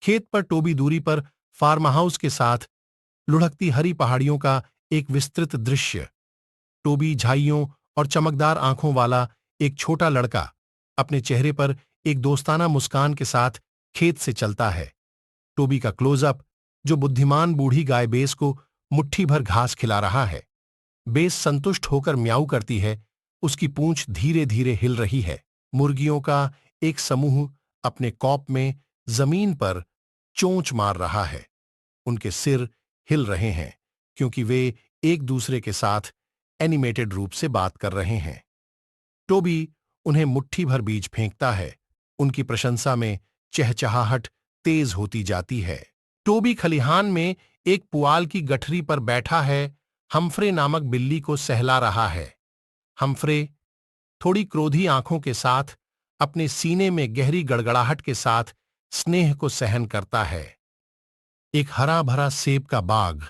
खेत पर टोबी दूरी पर फार्म हाउस के साथ लुढ़कती हरी पहाड़ियों का एक विस्तृत दृश्य। टोबी झाइयों और चमकदार आंखों वाला एक छोटा लड़का अपने चेहरे पर एक दोस्ताना मुस्कान के साथ खेत से चलता है। टोबी का क्लोजअप, जो बुद्धिमान बूढ़ी गाय बेस को मुट्ठी भर घास खिला रहा है। बेस संतुष्ट होकर म्याऊ करती है, उसकी पूंछ धीरे धीरे हिल रही है। मुर्गियों का एक समूह अपने कॉप में जमीन पर चोंच मार रहा है। उनके सिर हिल रहे हैं क्योंकि वे एक दूसरे के साथ एनिमेटेड रूप से बात कर रहे हैं। टोबी उन्हें मुट्ठी भर बीज फेंकता है। उनकी प्रशंसा में चहचहाहट तेज होती जाती है। टोबी खलिहान में एक पुआल की गठरी पर बैठा है, हम्फ्रे नामक बिल्ली को सहला रहा है। हम्फ्रे थोड़ी क्रोधी आंखों के साथ अपने सीने में गहरी गड़गड़ाहट के साथ स्नेह को सहन करता है। एक हरा भरा सेब का बाग,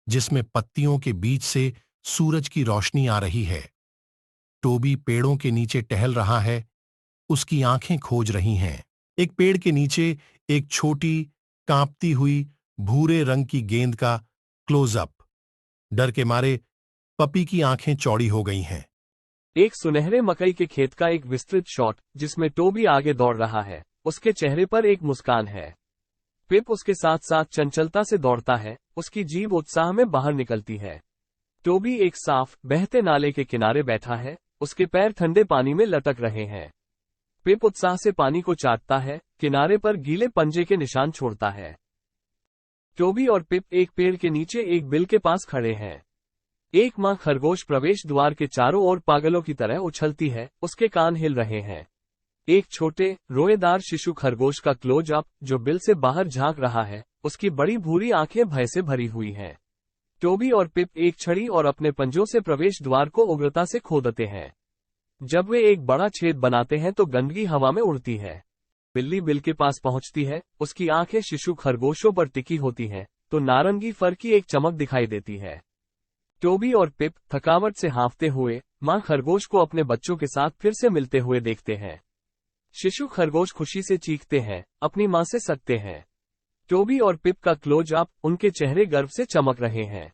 जिसमें पत्तियों के बीच से सूरज की रोशनी आ रही है। टोबी पेड़ों के नीचे टहल रहा है, उसकी आंखें खोज रही हैं। एक पेड़ के नीचे एक छोटी कांपती हुई भूरे रंग की गेंद का क्लोजअप। डर के मारे पपी की आंखें चौड़ी हो गई हैं। एक सुनहरे मकई के खेत का एक विस्तृत शॉट जिसमें टोबी आगे दौड़ रहा है। उसके चेहरे पर एक मुस्कान है। पिप उसके साथ साथ चंचलता से दौड़ता है, उसकी जीभ उत्साह में बाहर निकलती है। टोबी एक साफ बहते नाले के किनारे बैठा है, उसके पैर ठंडे पानी में लटक रहे हैं। पिप उत्साह से पानी को चाटता है, किनारे पर गीले पंजे के निशान छोड़ता है। टोबी और पिप एक पेड़ के नीचे एक बिल के पास खड़े हैं। एक मां खरगोश प्रवेश द्वार के चारों ओर पागलों की तरह उछलती है, उसके कान हिल रहे हैं। एक छोटे रोएदार शिशु खरगोश का क्लोज-अप जो बिल से बाहर झांक रहा है, उसकी बड़ी भूरी आंखें भय से भरी हुई हैं। टोबी और पिप एक छड़ी और अपने पंजों से प्रवेश द्वार को उग्रता से खोदते हैं। जब वे एक बड़ा छेद बनाते हैं तो गंदगी हवा में उड़ती है। बिल्ली बिल के पास पहुंचती है, उसकी आंखें शिशु खरगोशों पर टिकी होती हैं, तो नारंगी फर की एक चमक दिखाई देती है। टोबी और पिप थकावट से हाँफते हुए मां खरगोश को अपने बच्चों के साथ फिर से मिलते हुए देखते हैं। शिशु खरगोश खुशी से चीखते हैं, अपनी मां से सकते हैं। टोबी और पिप का क्लोज-अप, उनके चेहरे गर्व से चमक रहे हैं।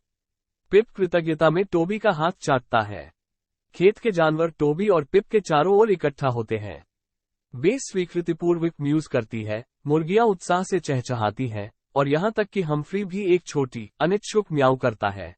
पिप कृतज्ञता में टोबी का हाथ चाटता है। खेत के जानवर टोबी और पिप के चारों ओर इकट्ठा होते हैं। बेस स्वीकृतिपूर्वक म्यूज करती है, मुर्गियां उत्साह से चहचहाती हैं, और यहां तक कि हम्फ्री भी एक छोटी अनिच्छुक म्याऊ करता है।